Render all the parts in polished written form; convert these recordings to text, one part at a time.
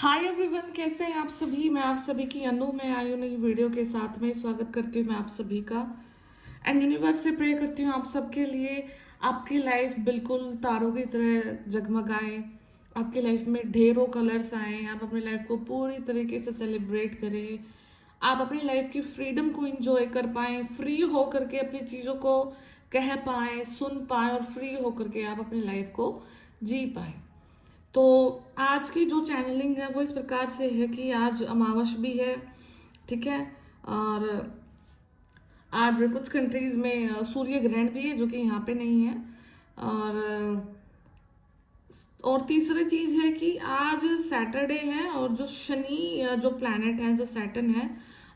Hi everyone, कैसे हैं आप सभी। मैं आप सभी की अनु में आई हूँ नई वीडियो के साथ में। स्वागत करती हूँ मैं आप सभी का। एंड यूनिवर्स से प्रे करती हूँ आप सबके लिए आपकी लाइफ बिल्कुल तारों की तरह जगमगाए, आपकी लाइफ में ढेरों कलर्स आए, आप अपनी लाइफ को पूरी तरीके से सेलिब्रेट करें, आप अपनी लाइफ की फ्रीडम को एंजॉय कर पाएँ, फ्री हो करके अपनी चीज़ों को कह पाएँ, सुन पाएँ और फ्री हो करके आप अपनी लाइफ को जी पाएँ। तो आज की जो चैनलिंग है वो इस प्रकार से है कि आज अमावस भी है, ठीक है। और आज कुछ कंट्रीज में सूर्य ग्रहण भी है जो कि यहाँ पे नहीं है। और तीसरी चीज़ है कि आज सैटरडे है और जो शनि जो प्लैनेट है, जो सैटर्न है,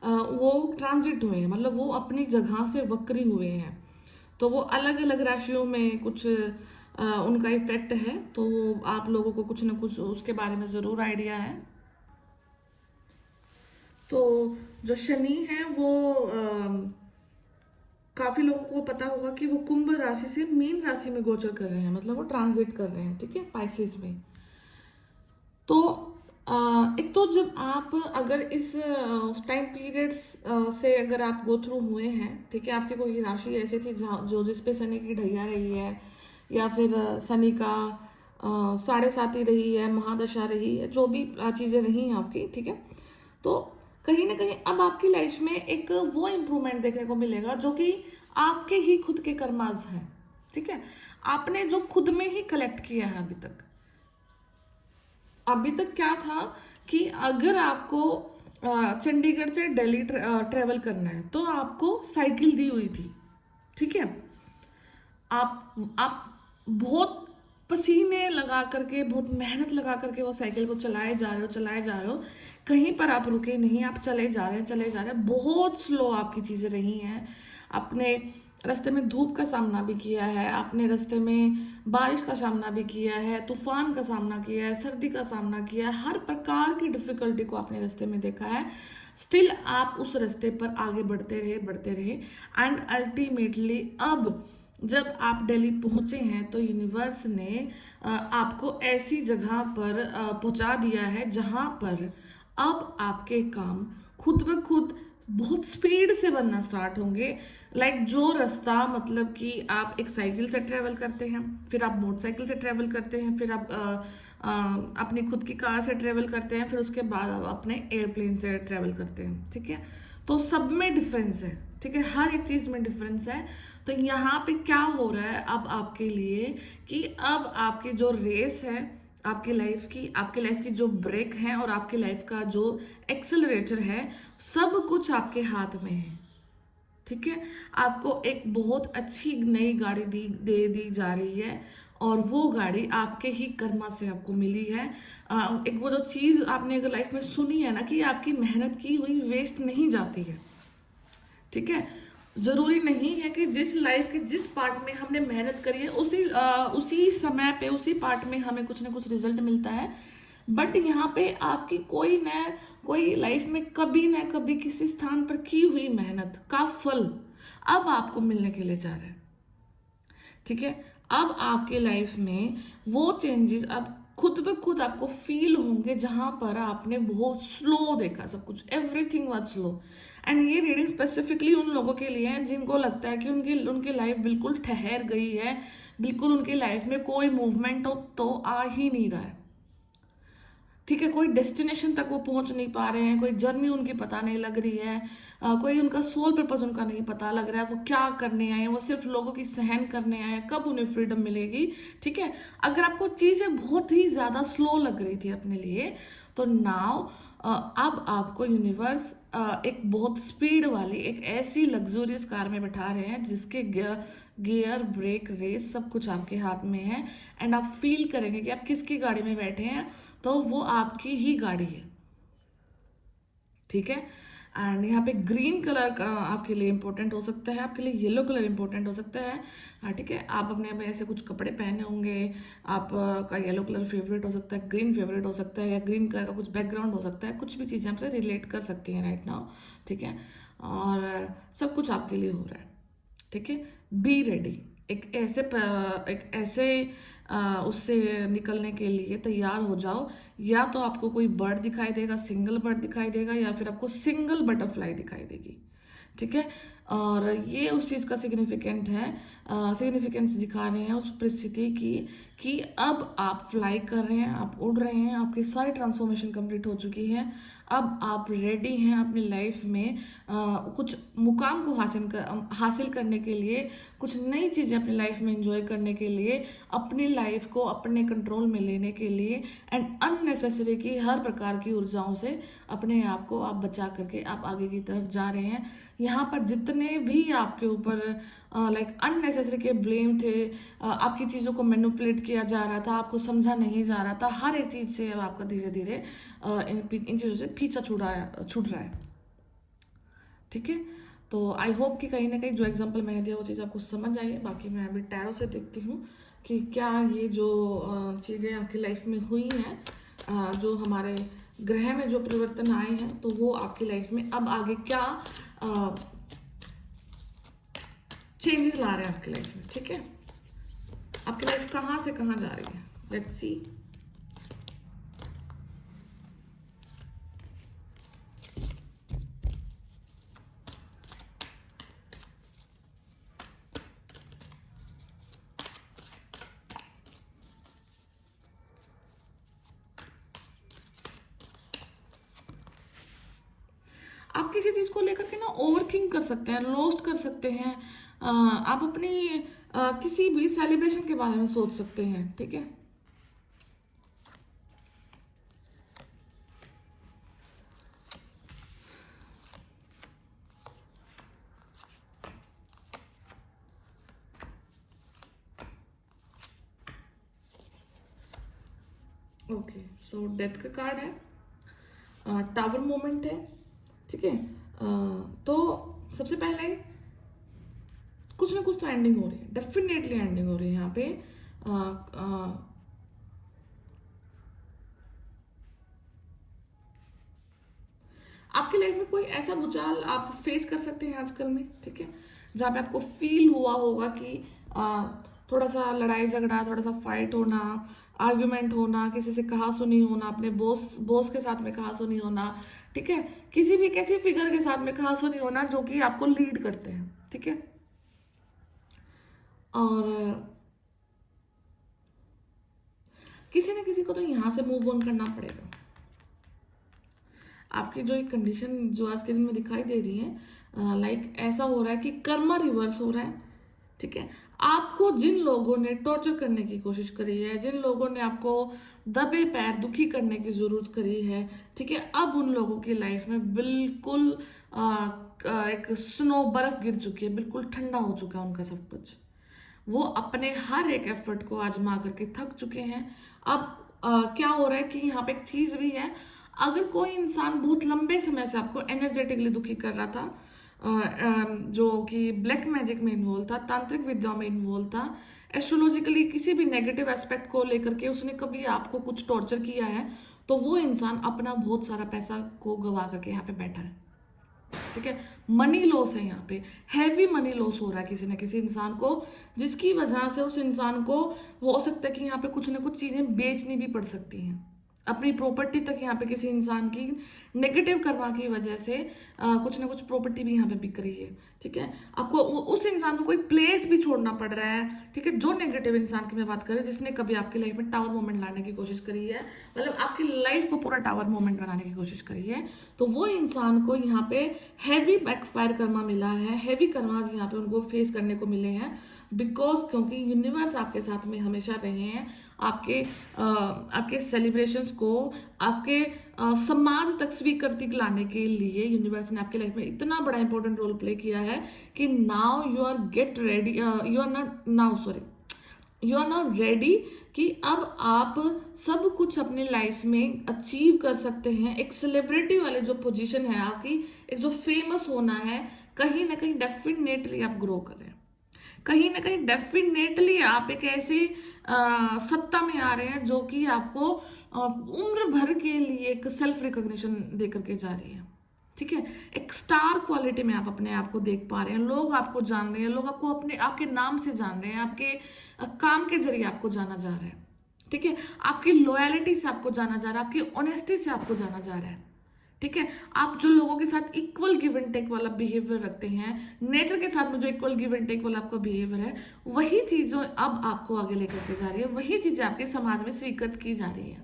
वो ट्रांजिट हुए हैं, मतलब वो अपनी जगह से वक्री हुए हैं। तो वो अलग अलग राशियों में कुछ उनका इफेक्ट है, तो आप लोगों को कुछ ना कुछ उसके बारे में ज़रूर आइडिया है। तो जो शनि है वो काफ़ी लोगों को पता होगा कि वो कुंभ राशि से मीन राशि में गोचर कर रहे हैं, मतलब वो ट्रांजिट कर रहे हैं, ठीक है, पाइसेस में। तो एक तो जब आप अगर इस टाइम पीरियड्स से अगर आप गो थ्रू हुए हैं, ठीक है, आपकी कोई राशि ऐसी थी जहाँ जो जिस पे शनि की ढैया रही है, या फिर शनि का साढ़े साती रही है, महादशा रही है, जो भी चीज़ें रही हैं आपकी, ठीक है। तो कहीं ना कहीं अब आपकी लाइफ में एक वो इम्प्रूवमेंट देखने को मिलेगा जो कि आपके ही खुद के कर्माज हैं, ठीक है। आपने जो खुद में ही कलेक्ट किया है अभी तक क्या था कि अगर आपको चंडीगढ़ से दिल्ली ट्रेवल करना है तो आपको साइकिल दी हुई थी, ठीक है। आप बहुत पसीने लगा करके, बहुत मेहनत लगा करके वो साइकिल को चलाए जा रहे हो, कहीं पर आप रुके नहीं, आप चले जा रहे हैं। बहुत स्लो आपकी चीज़ें रही हैं। अपने रास्ते में धूप का सामना भी किया है, आपने रास्ते में बारिश का सामना भी किया है, तूफान का सामना किया है, सर्दी का सामना किया है, हर प्रकार की डिफिकल्टी को आपने रास्ते में देखा है। स्टिल आप उस रास्ते पर आगे बढ़ते रहे एंड अल्टीमेटली अब जब आप दिल्ली पहुंचे हैं तो यूनिवर्स ने आपको ऐसी जगह पर पहुंचा दिया है जहां पर अब आपके काम खुद ब खुद बहुत स्पीड से बनना स्टार्ट होंगे। लाइक जो रास्ता, मतलब कि आप एक साइकिल से ट्रेवल करते हैं, फिर आप मोटरसाइकिल से ट्रेवल करते हैं, फिर आप अपनी खुद की कार से ट्रेवल करते हैं, फिर उसके बाद आप अपने एयरप्लेन से ट्रेवल करते हैं, ठीक है। तो सब में डिफरेंस है, ठीक है, हर एक चीज़ में डिफरेंस है। तो यहाँ पे क्या हो रहा है अब आपके लिए कि अब आपकी जो रेस है आपकी लाइफ की जो ब्रेक है और आपकी लाइफ का जो एक्सेलरेटर है, सब कुछ आपके हाथ में है, ठीक है। आपको एक बहुत अच्छी नई गाड़ी दे दी जा रही है और वो गाड़ी आपके ही कर्मा से आपको मिली है। एक वो जो चीज़ आपने अगर लाइफ में सुनी है ना कि आपकी मेहनत की हुई वेस्ट नहीं जाती है, ठीक है। जरूरी नहीं है कि जिस लाइफ के जिस पार्ट में हमने मेहनत करी है उसी समय पे उसी पार्ट में हमें कुछ ना कुछ रिजल्ट मिलता है। बट यहाँ पे आपकी कोई लाइफ में कभी ना कभी किसी स्थान पर की हुई मेहनत का फल अब आपको मिलने के लिए जा रहा है, ठीक है। अब आपके लाइफ में वो चेंजेस अब खुद ब खुद आपको फील होंगे जहां पर आपने बहुत स्लो देखा सब कुछ, एवरीथिंग वाज स्लो। एंड ये रीडिंग स्पेसिफिकली उन लोगों के लिए है जिनको लगता है कि उनकी लाइफ बिल्कुल ठहर गई है, बिल्कुल उनकी लाइफ में कोई मूवमेंट तो आ ही नहीं रहा है, ठीक है। कोई डेस्टिनेशन तक वो पहुंच नहीं पा रहे हैं, कोई जर्नी उनकी पता नहीं लग रही है, कोई उनका सोल पर्पस उनका नहीं पता लग रहा है, वो क्या करने आए हैं, वो सिर्फ लोगों की सहन करने आए हैं, कब उन्हें फ्रीडम मिलेगी, ठीक है। अगर आपको चीज़ें बहुत ही ज़्यादा स्लो लग रही थी अपने लिए, तो नाउ अब आपको यूनिवर्स एक बहुत स्पीड वाली एक ऐसी लग्जूरियस कार में बैठा रहे हैं जिसके गियर ब्रेक रेस सब कुछ आपके हाथ में है। एंड आप फील करेंगे कि आप किसकी गाड़ी में बैठे हैं, तो वो आपकी ही गाड़ी है, ठीक है। एंड यहाँ पे ग्रीन कलर का आपके लिए इंपॉर्टेंट हो सकता है, आपके लिए येलो कलर इंपॉर्टेंट हो सकता है, हाँ, ठीक है। आप अपने में ऐसे कुछ कपड़े पहने होंगे, आप का येलो कलर फेवरेट हो सकता है, ग्रीन फेवरेट हो सकता है, या ग्रीन कलर का कुछ बैकग्राउंड हो सकता है, कुछ भी चीज़ें हमसे रिलेट कर सकती हैं राइट नाउ, ठीक है। और सब कुछ आपके लिए हो रहा है, ठीक है। बी रेडी, एक ऐसे उससे निकलने के लिए तैयार हो जाओ। या तो आपको कोई बर्ड दिखाई देगा, सिंगल बर्ड दिखाई देगा, या फिर आपको सिंगल बटरफ्लाई दिखाई देगी। ठीक है। और ये उस चीज़ का सिग्निफिकेंट है, सिग्निफिकेंस दिखा रहे हैं उस परिस्थिति की कि अब आप फ्लाई कर रहे हैं, आप उड़ रहे हैं, आपकी सारी ट्रांसफॉर्मेशन कंप्लीट हो चुकी है। अब आप रेडी हैं अपनी लाइफ में कुछ मुकाम को हासिल करने के लिए, कुछ नई चीज़ें अपनी लाइफ में एंजॉय करने के लिए, अपनी लाइफ को अपने कंट्रोल में लेने के लिए, एंड अननेसेसरी की हर प्रकार की ऊर्जाओं से अपने आप को आप बचा करके आप आगे की तरफ जा रहे हैं। यहाँ पर जितने भी आपके ऊपर लाइक अननेसेसरी के ब्लेम थे, आपकी चीज़ों को मैनिपुलेट किया जा रहा था, आपको समझा नहीं जा रहा था, हर एक चीज़ से अब आपका धीरे धीरे इन चीज़ों से पीछा छूट रहा है। ठीक है। तो आई होप कि कहीं ना कहीं जो एग्जांपल मैंने दिया वो चीज़ आपको समझ आई है। बाकी मैं अभी टैरो से देखती हूँ कि क्या ये जो चीज़ें आपकी लाइफ में हुई हैं, जो हमारे ग्रह में जो परिवर्तन आए हैं, तो वो आपकी लाइफ में अब आगे क्या चेंजेस ला रहे हैं आपकी लाइफ में। ठीक है। आपकी लाइफ कहाँ से कहाँ जा रही है, लेट्स सी। आप किसी चीज़ को लेकर के ना ओवर थिंक कर सकते हैं, रोस्ट कर सकते हैं, आप अपनी किसी भी सेलिब्रेशन के बारे में सोच सकते हैं। ठीक है। ओके, सो डेथ का कार्ड है, टावर मोमेंट है। ठीक है। तो सबसे पहले कुछ ना कुछ तो एंडिंग हो रही है, डेफिनेटली एंडिंग हो रही है यहाँ पे। आपकी लाइफ में कोई ऐसा भूचाल आप फेस कर सकते हैं आजकल में। ठीक है। जहाँ पे आपको फील हुआ होगा कि थोड़ा सा लड़ाई झगड़ा, थोड़ा सा फाइट होना, आर्ग्यूमेंट होना, किसी से कहा सुनी होना, अपने बॉस के साथ में कहा सुनी होना। ठीक है। किसी भी कैसे फिगर के साथ में कहा सुनी होना जो कि आपको लीड करते हैं। ठीक है। और किसी न किसी को तो यहाँ से मूव ऑन करना पड़ेगा। आपकी जो एक कंडीशन जो आज के दिन में दिखाई दे रही है, लाइक ऐसा हो रहा है कि कर्मा रिवर्स हो रहा है। ठीक है। आपको जिन लोगों ने टॉर्चर करने की कोशिश करी है, जिन लोगों ने आपको दबे पैर दुखी करने की जरूरत करी है, ठीक है, अब उन लोगों की लाइफ में बिल्कुल एक स्नो बर्फ गिर चुकी है, बिल्कुल ठंडा हो चुका है उनका सब कुछ। वो अपने हर एक एफर्ट को आजमा करके थक चुके हैं। अब क्या हो रहा है कि यहाँ पे एक चीज भी है, अगर कोई इंसान बहुत लंबे समय से आपको एनर्जेटिकली दुखी कर रहा था, जो कि ब्लैक मैजिक में इन्वॉल्व था, तांत्रिक विद्याओं में इन्वॉल्व था, एस्ट्रोलॉजिकली किसी भी नेगेटिव एस्पेक्ट को लेकर के उसने कभी आपको कुछ टॉर्चर किया है, तो वो इंसान अपना बहुत सारा पैसा को गवा करके यहाँ पे बैठा है। ठीक है। मनी लॉस है यहाँ पे, हैवी मनी लॉस हो रहा है किसी न किसी इंसान को, जिसकी वजह से उस इंसान को हो सकता है कि यहाँ पे कुछ ना कुछ चीजें बेचनी भी पड़ सकती हैं, अपनी प्रॉपर्टी तक यहाँ पे किसी इंसान की नेगेटिव कर्मा की वजह से कुछ ना कुछ प्रॉपर्टी भी यहाँ पे बिक रही है। ठीक है। आपको उस इंसान को कोई प्लेस भी छोड़ना पड़ रहा है। ठीक है। जो नेगेटिव इंसान की मैं बात कर रही हूँ, जिसने कभी आपकी लाइफ में टावर मोमेंट लाने की कोशिश करी है, मतलब आपकी लाइफ को पूरा टावर मोमेंट बनाने की कोशिश करी है, तो वो इंसान को यहाँ पे हैवी बैकफायर कर्मा मिला है, हैवी कर्माज यहाँ पे उनको फेस करने को मिले हैं। बिकॉज क्योंकि यूनिवर्स आपके साथ में हमेशा रहे हैं, आपके सेलिब्रेशंस को आपके समाज तक स्वीकृति लाने के लिए यूनिवर्स ने आपके लाइफ में इतना बड़ा इंपॉर्टेंट रोल प्ले किया है कि now you are get ready, you are now ready कि अब आप सब कुछ अपने लाइफ में अचीव कर सकते हैं। एक सेलिब्रिटी वाले जो पोजीशन है आपकी, एक जो फेमस होना है, कहीं ना कहीं डेफिनेटली आप ग्रो कर रहे हैं, कहीं ना कहीं डेफिनेटली आप एक ऐसी सत्ता में आ रहे हैं जो कि आपको उम्र भर के लिए एक सेल्फ रिकॉग्निशन दे करके जा रही है। ठीक है, एक स्टार क्वालिटी में आप अपने आप को देख पा रहे हैं, लोग आपको जान रहे हैं, लोग आपको अपने आपके नाम से जान रहे हैं, आपके काम के जरिए आपको जाना जा रहा है। ठीक है, आपकी लॉयलिटी से आपको जाना जा रहा है, आपकी ऑनेस्टी से आपको जाना जा रहा है। ठीक है, आप जो लोगों के साथ इक्वल गिव एंड टेक वाला बिहेवियर रखते हैं, नेचर के साथ में जो इक्वल गिव एंड टेक वाला आपका बिहेवियर है, वही चीज़ें अब आपको आगे लेकर के जा रही है, वही चीज़ें आपके समाज में स्वीकृत की जा रही है।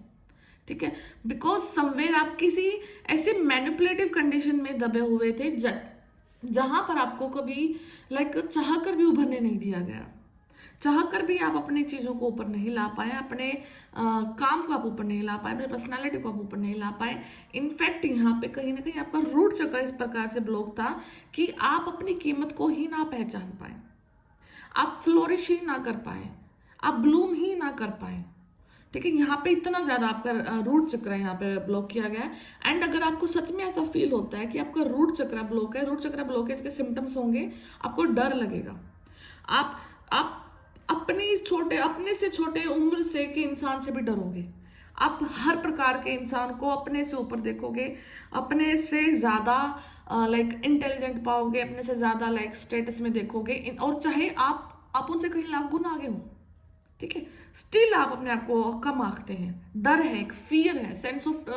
ठीक है, बिकॉज समवेयर आप किसी ऐसे मैनिपुलेटिव कंडीशन में दबे हुए थे जहां पर आपको कभी चाह कर भी उभरने नहीं दिया गया, चाह कर भी आप अपनी चीज़ों को ऊपर नहीं ला पाए, अपने काम को आप ऊपर नहीं ला पाए, अपनी पर्सनालिटी को आप ऊपर नहीं ला पाए। इनफैक्ट यहाँ पे कहीं ना कहीं आपका रूट चक्र इस प्रकार से ब्लॉक था कि आप अपनी कीमत को ही ना पहचान पाए, आप फ्लोरिश ही ना कर पाए, आप ब्लूम ही ना कर पाए। ठीक है, यहाँ पे इतना ज़्यादा आपका रूट चक्र यहाँ पे ब्लॉक किया गया है। एंड अगर आपको सच में ऐसा फील होता है कि आपका रूट चक्र ब्लॉक है, रूट चक्र ब्लॉकेज के सिम्टम्स होंगे, आपको डर लगेगा, आप अपने से छोटे उम्र से के इंसान से भी डरोगे, आप हर प्रकार के इंसान को अपने से ऊपर देखोगे, अपने से ज़्यादा इंटेलिजेंट पाओगे, अपने से ज़्यादा स्टेटस में देखोगे, और चाहे आप उनसे कहीं लाख गुना आगे हो, ठीक है, स्टिल आप अपने आप को कम आंकते हैं। डर है, एक फियर है, सेंस ऑफ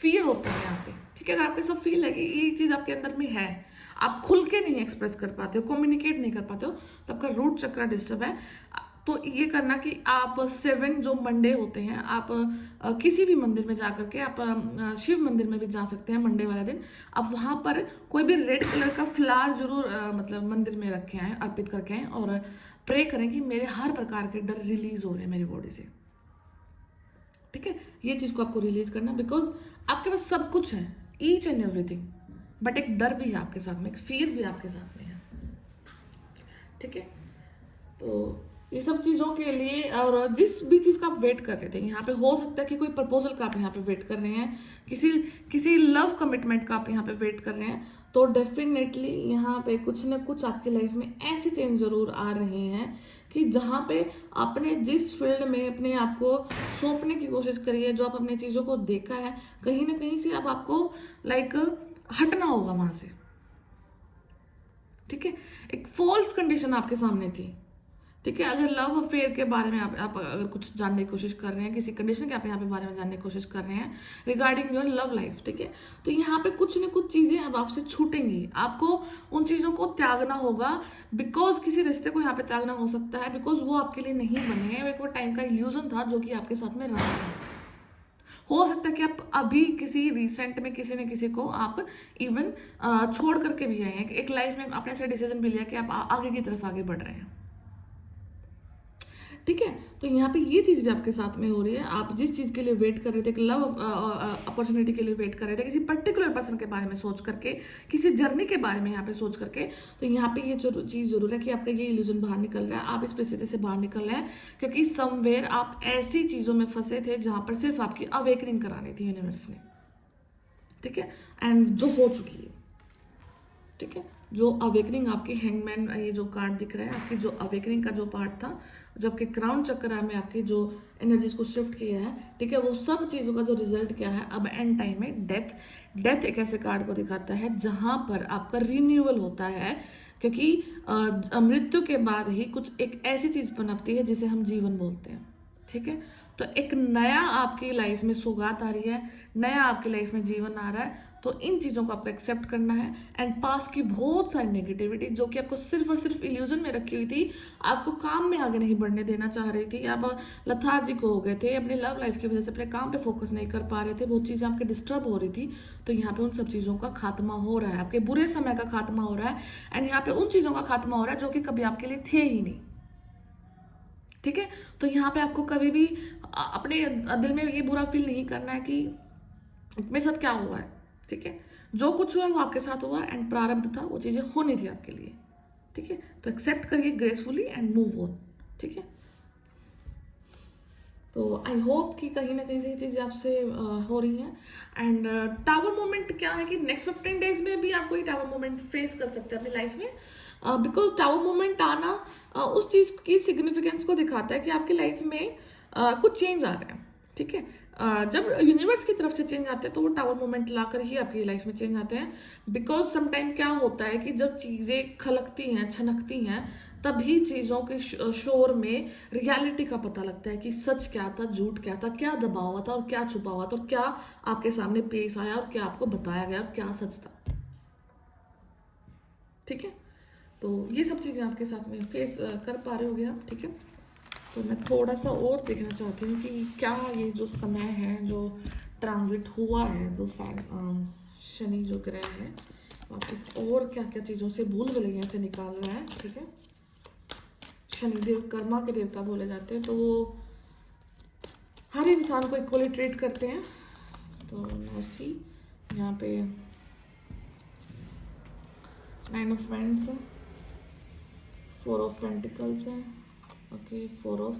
फियर होता है यहाँ पे। ठीक है, अगर आपको ऐसा फील है कि ये चीज़ आपके अंदर में है, आप खुल के नहीं एक्सप्रेस कर पाते हो, कम्युनिकेट नहीं कर पाते हो, तो आपका रूट चक्र डिस्टर्ब है। तो ये करना कि आप 7 जो मंडे होते हैं, आप किसी भी मंदिर में जा करके, आप शिव मंदिर में भी जा सकते हैं मंडे वाले दिन, आप वहाँ पर कोई भी रेड कलर का फ्लावर जरूर मंदिर में रखे आएँ, अर्पित करके आएँ, और प्रे करें कि मेरे हर प्रकार के डर रिलीज हो रहे हैं मेरी बॉडी से। ठीक है, ये चीज़ को आपको रिलीज करना, बिकॉज आपके पास सब कुछ है, ईच एंड एवरीथिंग, बट एक डर भी है आपके साथ में, एक फियर भी आपके साथ में है। ठीक है, तो ये सब चीज़ों के लिए, और जिस भी चीज़ का आप वेट कर रहे थे, यहाँ पे हो सकता है कि कोई प्रपोजल का आप यहाँ पे वेट कर रहे हैं, किसी लव कमिटमेंट का आप यहाँ पे वेट कर रहे हैं, तो डेफिनेटली यहाँ पे कुछ ना कुछ आपकी लाइफ में ऐसे चेंज जरूर आ रहे हैं कि जहाँ पे आपने जिस फील्ड में अपने आप को सौंपने की कोशिश करी है, जो आप अपनी चीज़ों को देखा है, कहीं ना कहीं से अब आपको हटना होगा वहाँ से। ठीक है, एक फॉल्स कंडीशन आपके सामने थी। ठीक है, अगर लव अफेयर के बारे में आप अगर कुछ जानने की कोशिश कर रहे हैं, किसी कंडीशन के आप यहाँ पे बारे में जानने की कोशिश कर रहे हैं रिगार्डिंग योर लव लाइफ, ठीक है, तो यहाँ पे कुछ न कुछ चीज़ें अब आपसे छूटेंगी, आपको उन चीज़ों को त्यागना होगा, बिकॉज किसी रिश्ते को यहाँ पे त्यागना हो सकता है, बिकॉज वो आपके लिए नहीं बने हैं, एक वो टाइम का इल्यूजन था जो कि आपके साथ में रहा था। हो सकता है कि आप अभी किसी रिसेंट में किसी न किसी को आप इवन छोड़ करके भी आए हैं, एक लाइफ में आपने ऐसा डिसीजन भी लिया कि आप आगे की तरफ आगे बढ़ रहे हैं। ठीक है, तो यहाँ पे ये चीज़ भी आपके साथ में हो रही है, आप जिस चीज़ के लिए वेट कर रहे थे, एक लव अपॉर्चुनिटी के लिए वेट कर रहे थे, किसी पर्टिकुलर पर्सन के बारे में सोच करके, किसी जर्नी के बारे में यहाँ पे सोच करके, तो यहाँ पे ये जो चीज़ जरूर है कि आपका ये इल्यूजन बाहर निकल रहा है, आप इस परिस्थिति से बाहर निकल रहे हैं, क्योंकि समवेयर आप ऐसी चीज़ों में फंसे थे जहाँ पर सिर्फ आपकी अवेकनिंग करानी थी यूनिवर्स ने। ठीक है, एंड जो हो चुकी है। ठीक है, जो अवेकनिंग आपकी हैंगमैन, ये जो कार्ड दिख रहा है, आपकी जो अवेकनिंग का जो पार्ट था, जो आपके क्राउन चक्र में आपकी जो एनर्जीज को शिफ्ट किया है, ठीक है, वो सब चीज़ों का जो रिजल्ट क्या है, अब एंड टाइम में डेथ एक ऐसे कार्ड को दिखाता है जहाँ पर आपका रिन्यूअल होता है, क्योंकि मृत्यु के बाद ही कुछ एक ऐसी चीज़ पनपती है जिसे हम जीवन बोलते हैं। ठीक है, तो एक नया आपकी लाइफ में सौगात आ रही है, नया आपकी लाइफ में जीवन आ रहा है, तो इन चीज़ों को आपको एक्सेप्ट करना है। एंड पास्ट की बहुत सारी नेगेटिविटी जो कि आपको सिर्फ और सिर्फ इल्यूजन में रखी हुई थी, आपको काम में आगे नहीं बढ़ने देना चाह रही थी, आप लथार्जिक हो गए थे, अपनी लव लाइफ की वजह से अपने काम पे फोकस नहीं कर पा रहे थे, बहुत चीज़ें आपके डिस्टर्ब हो रही थी, तो यहाँ पे उन सब चीज़ों का खात्मा हो रहा है, आपके बुरे समय का खात्मा हो रहा है, एंड यहाँ पे उन चीज़ों का खात्मा हो रहा है जो कि कभी आपके लिए थे ही नहीं। ठीक है, तो यहाँ पे आपको कभी भी अपने दिल में ये बुरा फील नहीं करना है कि मेरे साथ क्या हुआ है। ठीक है, जो कुछ हुआ वो आपके साथ हुआ, एंड प्रारब्ध था, वो चीज़ें होनी थी आपके लिए। ठीक है, तो एक्सेप्ट करिए ग्रेसफुली एंड मूव ऑन। ठीक है, तो आई होप कि कहीं ना कहीं से ये चीज़ें आपसे हो रही हैं। एंड टावर मोमेंट क्या है कि नेक्स्ट 15 डेज में भी आपको ये टावर मोमेंट फेस कर सकते हैं अपनी लाइफ में, बिकॉज टावर मोमेंट आना उस चीज़ की सिग्निफिकेंस को दिखाता है कि आपकी लाइफ में कुछ चेंज आ रहा है। ठीक है, जब यूनिवर्स की तरफ से चेंज आते हैं तो वो टावर मोमेंट ला कर ही आपकी लाइफ में चेंज आते हैं। बिकॉज समटाइम क्या होता है कि जब चीज़ें खलकती हैं, छनकती हैं, तभी चीज़ों के शोर में रियलिटी का पता लगता है कि सच क्या था, झूठ क्या था, क्या दबा हुआ था और क्या छुपा हुआ था, और क्या आपके सामने पेश आया और क्या आपको बताया गया और क्या सच था। ठीक है, तो ये सब चीज़ें आपके साथ में फेस कर पा रहे होगे आप। ठीक है, तो मैं थोड़ा सा और देखना चाहती हूँ कि क्या ये जो समय है जो ट्रांजिट हुआ है, जो शनि जो ग्रह है आपको और क्या क्या चीज़ों से भूल भुलैया से निकाल रहा है। ठीक है, शनिदेव कर्मा के देवता बोले जाते हैं, तो वो हर इंसान को इक्वली ट्रीट करते हैं। तो नाउ सी, यहाँ पे 9 ऑफ वैंड्स है, 4 ऑफ पेंटिकल्स है, okay, 4 of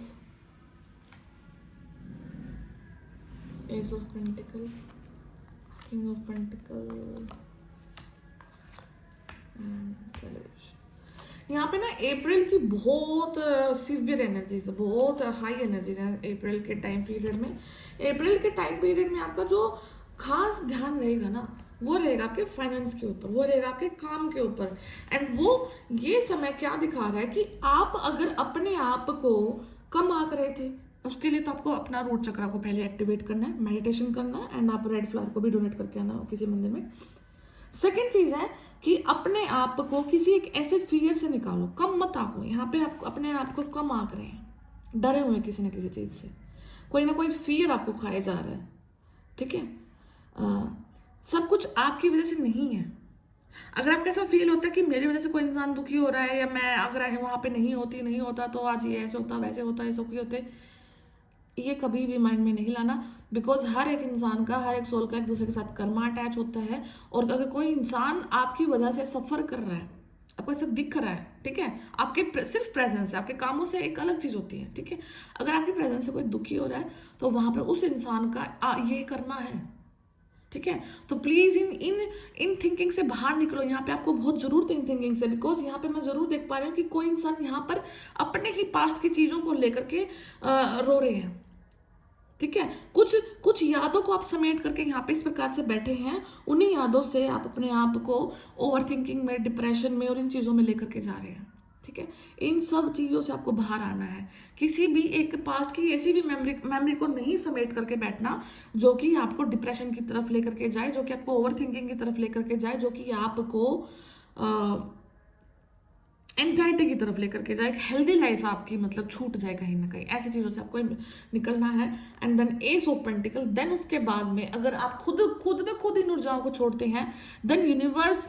S of pentacle, king of pentacle, celebration. यहाँ पे ना अप्रैल की बहुत सीवियर एनर्जीज, बहुत हाई एनर्जीज है अप्रैल के टाइम पीरियड में। अप्रैल के टाइम पीरियड में आपका जो खास ध्यान रहेगा ना, वो रहेगा आपके फाइनेंस के ऊपर, वो रहेगा आपके काम के ऊपर। एंड वो ये समय क्या दिखा रहा है कि आप अगर अपने आप को कम आंक रहे थे, उसके लिए तो आपको अपना रूट चक्र को पहले एक्टिवेट करना है, मेडिटेशन करना है, एंड आप रेड फ्लावर को भी डोनेट करके आना किसी मंदिर में। सेकेंड चीज है कि अपने आप को किसी एक ऐसे फियर से निकालो, कम मत आंको। यहाँ पे आप अपने आप को कम आंक रहे हैं, डरे हुए हैं किसी न किसी चीज से, कोई ना कोई फियर आपको खाया जा रहा है। ठीक है, सब कुछ आपकी वजह से नहीं है। अगर आपको ऐसा फील होता है कि मेरी वजह से कोई इंसान दुखी हो रहा है, या मैं अगर वहां पे नहीं होता तो आज ये ऐसे होता, वैसे होता, ऐसे क्यों होते, ये कभी भी माइंड में नहीं लाना। बिकॉज हर एक इंसान का, हर एक सोल का एक दूसरे के साथ कर्मा अटैच होता है। और अगर कोई इंसान आपकी वजह से सफर कर रहा है, आपको ऐसा दिख रहा है, ठीक है, आपके सिर्फ प्रेजेंस है, आपके कामों से एक अलग चीज होती है। ठीक है, अगर आपकी प्रेजेंस से कोई दुखी हो रहा है तो वहां पे उस इंसान का ये कर्मा है। ठीक है, तो please in in in thinking से बाहर निकलो। यहाँ पे आपको बहुत जरूरत है इन थिंकिंग से, बिकॉज यहाँ पे मैं जरूर देख पा रही हूँ कि कोई इंसान यहाँ पर अपने ही पास्ट की चीजों को लेकर के रो रहे हैं। ठीक है, कुछ कुछ यादों को आप समेट करके यहाँ पे इस प्रकार से बैठे हैं, उन्हीं यादों से आप अपने आप को ओवर थिंकिंग में, डिप्रेशन में और इन चीज़ों में लेकर के जा रहे हैं। ठीक है, इन सब चीज़ों से आपको बाहर आना है। किसी भी एक पास्ट की ऐसी भी मेमोरी को नहीं समेट करके बैठना जो कि आपको डिप्रेशन की तरफ लेकर के जाए, जो कि आपको ओवर थिंकिंग की तरफ लेकर के जाए, जो कि आपको एंजाइटी की तरफ लेकर के जाए, एक हेल्दी लाइफ आपकी मतलब छूट जाए कहीं ना कहीं। ऐसी चीज़ों से आपको निकलना है। And then ace of pentacle, then उसके बाद में अगर आप खुद इन ऊर्जाओं को छोड़ते हैं, देन यूनिवर्स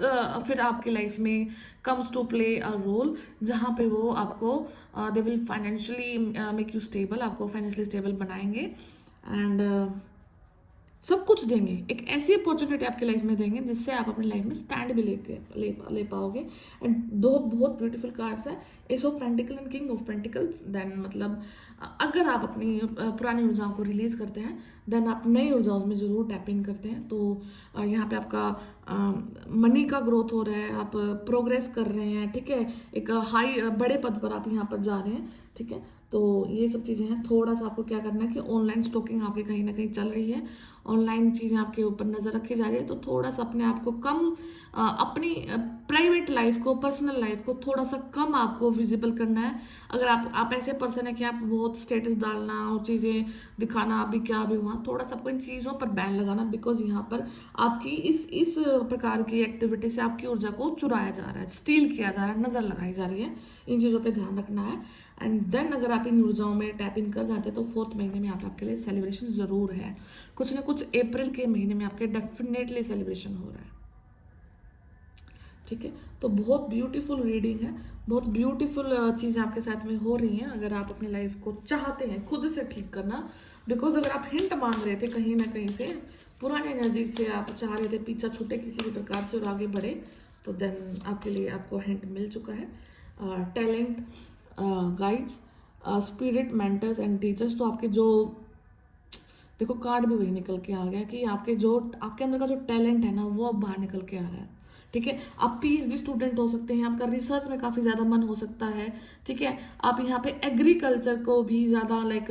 फिर आपकी लाइफ में comes to play a role, जहाँ पे वो आपको they will financially make you stable, आपको फाइनेंशियली स्टेबल बनाएंगे एंड सब कुछ देंगे। एक ऐसी अपॉर्चुनिटी आपकी लाइफ में देंगे जिससे आप अपनी लाइफ में स्टैंड भी ले पाओगे। एंड दो बहुत ब्यूटीफुल कार्ड्स है, ace of pentacle and king of pentacles. Then मतलब अगर आप अपनी पुरानी ऊर्जाओं को रिलीज करते हैं, देन आप नई ऊर्जाओं में ज़रूर टैप इन करते हैं। तो यहाँ पे आपका मनी का ग्रोथ हो रहा है, आप प्रोग्रेस कर रहे हैं। ठीक है, एक हाई बड़े पद पर आप यहाँ पर जा रहे हैं। ठीक है, तो ये सब चीज़ें हैं। थोड़ा सा आपको क्या करना है कि ऑनलाइन स्टॉकिंग आपकी कहीं ना कहीं चल रही है, ऑनलाइन चीज़ें आपके ऊपर नज़र रखी जा रही है, तो थोड़ा सा अपने आप को कम अपनी प्राइवेट लाइफ को, पर्सनल लाइफ को थोड़ा सा कम आपको विजिबल करना है। अगर आप ऐसे पर्सन है कि आप बहुत स्टेटस डालना और चीज़ें दिखाना, अभी क्या अभी वहाँ, थोड़ा सा आपको इन चीज़ों पर बैन लगाना। बिकॉज यहाँ पर आपकी इस प्रकार की एक्टिविटी से आपकी ऊर्जा को चुराया जा रहा है, स्टील किया जा रहा है, नज़र लगाई जा रही है। इन चीज़ों पर ध्यान रखना है। एंड देन अगर आप इन ऊर्जाओं में टैप इन कर जाते हैं तो 4th महीने में आपके लिए सेलिब्रेशन ज़रूर है। कुछ ना कुछ अप्रैल के महीने में आपके डेफिनेटली सेलिब्रेशन हो रहा है। ठीक है, तो बहुत ब्यूटीफुल रीडिंग है, बहुत ब्यूटीफुल चीज़ें आपके साथ में हो रही हैं। अगर आप अपनी लाइफ को चाहते हैं खुद से ठीक करना, बिकॉज अगर आप हिंट मांग रहे थे कहीं ना कहीं से, पुरानी एनर्जी से आप चाह रहे थे पीछा छूटे किसी भी प्रकार से और आगे बढ़े, तो देन आपके लिए आपको हिंट मिल चुका है। Talent, guides, spirit, mentors and teachers. तो आपके जो देखो कार्ड भी वही निकल के आ गया कि आपके अंदर का जो टैलेंट है ना, वो अब बाहर निकल के आ रहा है। ठीक है, आप पीएचडी स्टूडेंट हो सकते हैं, आपका रिसर्च में काफ़ी ज़्यादा मन हो सकता है। ठीक है, आप यहाँ पे एग्रीकल्चर को भी ज़्यादा लाइक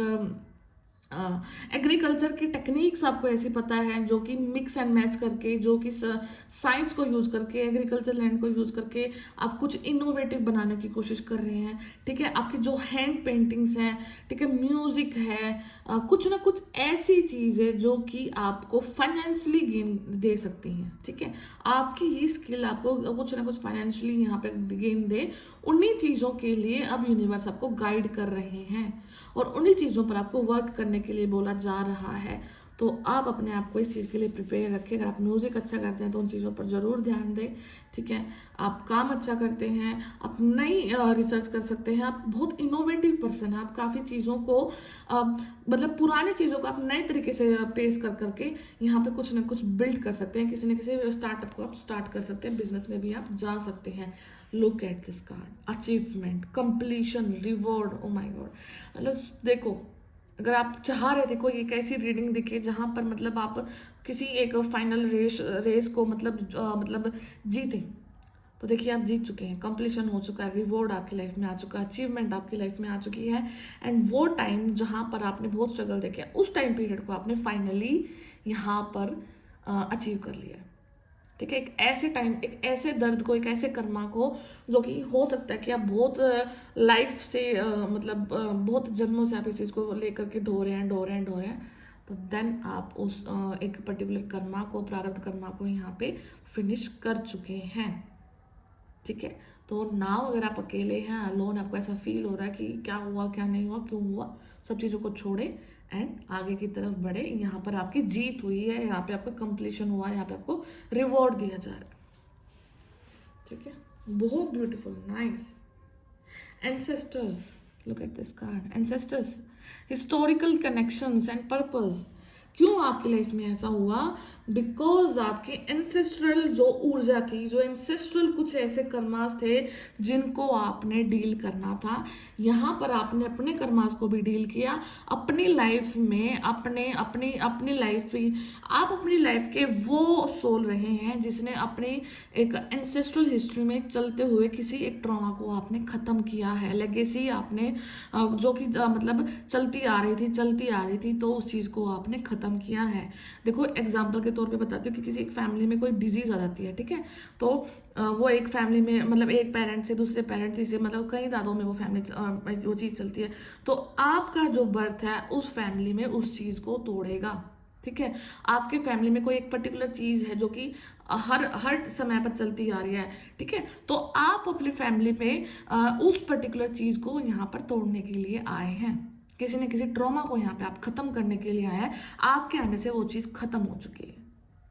एग्रीकल्चर की टेक्निक्स आपको ऐसी पता है जो कि मिक्स एंड मैच करके, जो कि साइंस को यूज़ करके, एग्रीकल्चर लैंड को यूज़ करके आप कुछ इनोवेटिव बनाने की कोशिश कर रहे हैं। ठीक है, आपकी जो हैंड पेंटिंग्स हैं, ठीक है, म्यूज़िक है, कुछ ना कुछ ऐसी चीज़ है जो कि आपको फाइनेंशियली गेन दे सकती हैं। ठीक है, आपकी ये स्किल आपको कुछ ना कुछ फाइनेंशियली यहाँ पे गेन दे, उन्हीं चीज़ों के लिए अब यूनिवर्स आपको गाइड कर रहे हैं और उन्हीं चीज़ों पर आपको वर्क करने के लिए बोला जा रहा है। तो आप अपने आप को इस चीज़ के लिए प्रिपेयर रखें। अगर आप म्यूज़िक अच्छा करते हैं तो उन चीज़ों पर ज़रूर ध्यान दें। ठीक है, आप काम अच्छा करते हैं, आप नई रिसर्च कर सकते हैं, आप बहुत इनोवेटिव पर्सन हैं, आप काफ़ी चीज़ों को मतलब पुरानी चीज़ों को आप नए तरीके से पेश कर करके यहाँ पे कुछ ना कुछ बिल्ड कर सकते हैं। किसी न किसी स्टार्टअप को आप स्टार्ट कर सकते हैं, बिजनेस में भी आप जा सकते हैं। Look at this card, achievement, completion, reward. Oh my God, मतलब देखो, अगर आप चाह रहे थे कोई एक ऐसी रीडिंग दिखे जहाँ पर मतलब आप किसी एक फाइनल रेस को मतलब जीते, तो देखिए आप जीत चुके हैं, कंप्लीशन हो चुका है, रिवॉर्ड आपकी लाइफ में आ चुका है, अचीवमेंट आपकी लाइफ में आ चुकी है। एंड वो टाइम जहाँ पर आपने बहुत स्ट्रगल देखे, उस टाइम पीरियड को आपने फाइनली यहाँ पर अचीव कर लिया है। ठीक है, एक ऐसे टाइम, एक ऐसे दर्द को, एक ऐसे कर्मा को जो कि हो सकता है कि आप बहुत लाइफ से मतलब बहुत जन्मों से आप इस चीज़ को लेकर के ढो रहे हैं, तो देन आप उस एक पर्टिकुलर कर्मा को, प्रारब्ध कर्मा को यहाँ पे फिनिश कर चुके हैं। ठीक है, तो नाउ अगर आप अकेले हैं, अलोन, आपको ऐसा फील हो रहा है कि क्या हुआ, क्या नहीं हुआ, क्यों हुआ, सब चीज़ों को छोड़े एंड आगे की तरफ बढ़े। यहाँ पर आपकी जीत हुई है, यहाँ पे आपका कंप्लीशन हुआ है, यहाँ पे आपको रिवॉर्ड दिया जा रहा है। ठीक है, बहुत beautiful, nice. Ancestors, look at this card, ancestors, historical connections and purpose. क्यों आपकी लाइफ में ऐसा हुआ? बिकॉज आपकी एंसेस्ट्रल जो ऊर्जा थी, जो एंसेस्ट्रल कुछ ऐसे कर्मास थे जिनको आपने डील करना था, यहाँ पर आपने अपने कर्मास को भी डील किया अपनी लाइफ में। अपनी लाइफ, आप अपनी लाइफ के वो सोल रहे हैं जिसने अपनी एक एंसेस्ट्रल हिस्ट्री में चलते हुए किसी एक ट्रॉमा को आपने ख़त्म किया है। लेगेसी आपने जो कि मतलब चलती आ रही थी, तो उस चीज़ को आपने ख़त्म किया है। देखो, एग्जाम्पल के तौर पे बताती हूँ कि किसी एक फैमिली में कोई डिजीज़ आ जाती है। ठीक है, तो वो एक फैमिली में मतलब एक पेरेंट से दूसरे पेरेंट से मतलब कई दादों में वो फैमिली वो चीज़ चलती है, तो आपका जो बर्थ है उस फैमिली में उस चीज़ को तोड़ेगा। ठीक है, आपके फैमिली में कोई एक पर्टिकुलर चीज़ है जो कि हर समय पर चलती आ रही है। ठीक है, तो आप अपनी फैमिली में उस पर्टिकुलर चीज़ को यहाँ पर तोड़ने के लिए आए हैं। किसी न किसी ट्रॉमा को यहाँ पे आप ख़त्म करने के लिए आए हैं। आपके आने से वो चीज़ ख़त्म हो चुकी है।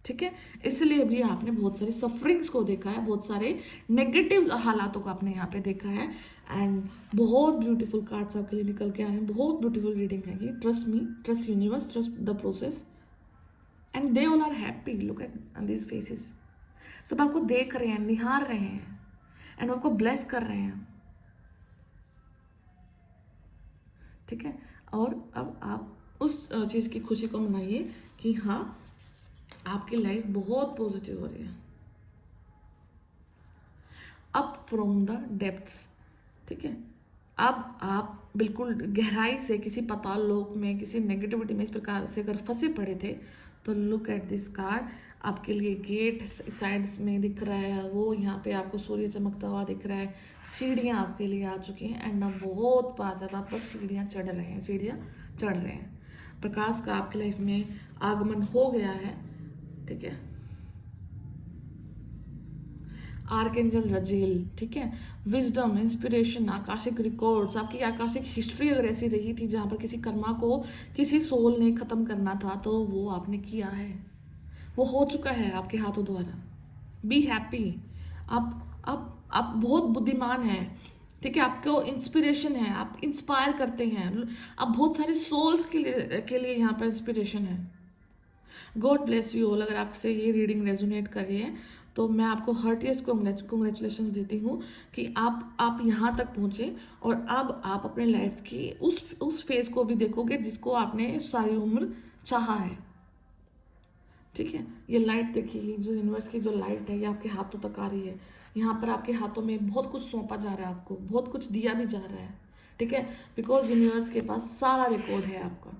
ठीक है, इसलिए भी आपने बहुत सारी सफरिंग्स को देखा है, बहुत सारे नेगेटिव हालातों को आपने यहाँ पे देखा है। एंड बहुत ब्यूटीफुल कार्ड्स आपके लिए निकल के आ रहे हैं, बहुत ब्यूटीफुल रीडिंग है ये। Trust me, trust universe, trust the process, and they all are happy. Look at this faces, सब आपको देख रहे हैं, निहार रहे हैं एंड आपको ब्लेस कर रहे हैं। ठीक है, और अब आप उस चीज़ की खुशी को मनाइए कि हाँ, आपकी लाइफ बहुत पॉजिटिव हो रही है। Up from the depths. ठीक है, अब आप बिल्कुल गहराई से किसी पाताल लोक में, किसी नेगेटिविटी में इस प्रकार से अगर फंसे पड़े थे, तो लुक एट दिस कार्ड, आपके लिए गेट साइड्स में दिख रहा है, वो यहाँ पे आपको सूर्य चमकता हुआ दिख रहा है, सीढ़ियाँ आपके लिए आ चुकी हैं एंड अब बहुत पास है, आप बस सीढ़ियाँ चढ़ रहे हैं। प्रकाश का आपकी लाइफ में आगमन हो गया है। ठीक है, आर्कएंजल रजील, ठीक है, विजडम, इंस्पिरेशन, आकाशिक रिकॉर्ड्स, आपकी आकाशिक हिस्ट्री अगर ऐसी रही थी जहाँ पर किसी कर्मा को किसी सोल ने ख़त्म करना था, तो वो आपने किया है, वो हो चुका है आपके हाथों द्वारा। Be happy. आप बहुत बुद्धिमान हैं। ठीक है, आपको इंस्पिरेशन है, आप इंस्पायर करते हैं, आप बहुत सारे सोल्स के लिए यहाँ पर इंस्पिरेशन है। God bless you all. अगर आपसे ये रीडिंग रेजोनेट कर रही है तो मैं आपको हार्टिएस्ट कॉन्ग्रेचुलेशंस देती हूँ कि आप यहाँ तक पहुँचे और अब आप अपने लाइफ की उस फेज को भी देखोगे जिसको आपने सारी उम्र चाहा है। ठीक है, ये लाइट देखिए, जो यूनिवर्स की जो लाइट है ये आपके हाथों तक आ रही है। यहाँ पर आपके हाथों में बहुत कुछ सौंपा जा रहा है, आपको बहुत कुछ दिया भी जा रहा है। ठीक है, बिकॉज यूनिवर्स के पास सारा रिकॉर्ड है आपका।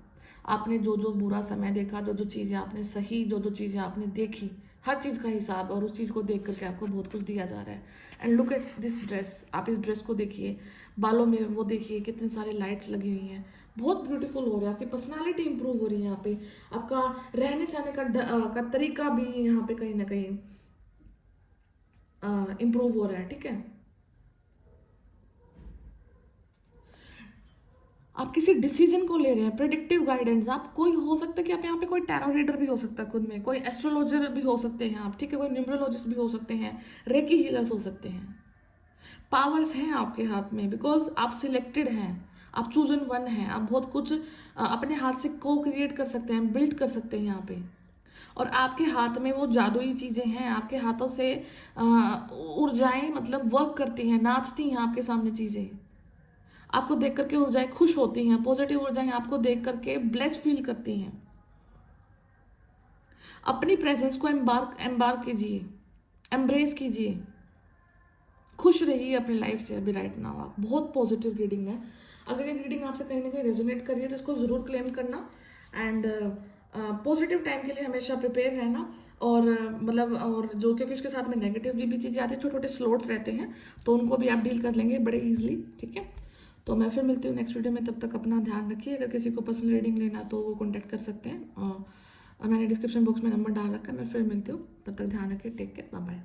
आपने जो जो बुरा समय देखा, जो जो चीज़ें आपने सही, जो जो चीज़ें आपने देखी, हर चीज़ का हिसाब, और उस चीज़ को देख करके आपको बहुत कुछ दिया जा रहा है। And look at this dress, आप इस ड्रेस को देखिए, बालों में वो देखिए कितने सारे लाइट्स लगी हुई हैं, बहुत ब्यूटीफुल हो रहा है, आपकी पर्सनालिटी इंप्रूव हो रही है यहाँ पे, आपका रहने सहने का तरीका भी यहाँ पे कहीं ना कहीं इम्प्रूव हो रहा है, ठीक है। आप किसी डिसीजन को ले रहे हैं, प्रिडिक्टिव गाइडेंस, आप कोई हो सकता है कि आप यहाँ पे कोई टैरो रीडर भी हो सकता है खुद में, कोई एस्ट्रोलॉजर भी हो सकते हैं आप, ठीक है, कोई न्यूमरोलॉजिस्ट भी हो सकते हैं, रेकी हीलर्स हो सकते हैं। पावर्स हैं आपके हाथ में, बिकॉज आप सिलेक्टेड हैं, आप चूजन वन हैं, आप बहुत कुछ अपने हाथ से को क्रिएट कर सकते हैं, बिल्ड कर सकते हैं यहाँ पे। और आपके हाथ में वो जादुई चीज़ें हैं, आपके हाथों से ऊर्जाएं मतलब वर्क करती हैं, नाचती हैं आपके सामने चीज़ें, आपको देख करके ऊर्जाएं खुश होती हैं, पॉजिटिव ऊर्जाएं आपको देख करके ब्लेस फील करती हैं। अपनी प्रेजेंस को एम्बार्क कीजिए, एम्ब्रेस कीजिए, खुश रहिए अपनी लाइफ से अभी राइट नाउ। आप बहुत पॉजिटिव रीडिंग है। अगर ये रीडिंग आपसे कहीं ना कहीं रेजोनेट कर रही है तो इसको ज़रूर क्लेम करना। एंड पॉजिटिव टाइम के लिए हमेशा प्रिपेयर रहना। और मतलब और जो, क्योंकि उसके साथ में नेगेटिवली भी चीज़ें आती हैं, छोटे छोटे स्लॉट्स रहते हैं, तो उनको भी आप डील कर लेंगे बड़े ईजिली, ठीक है। तो मैं फिर मिलती हूँ नेक्स्ट वीडियो में, तब तक अपना ध्यान रखिए। अगर किसी को पर्सनल रीडिंग लेना तो वो कॉन्टैक्ट कर सकते हैं, और मैंने डिस्क्रिप्शन बॉक्स में नंबर डाल रखा है। मैं फिर मिलती हूँ, तब तक ध्यान रखिए, टेक केयर, बाय बाय।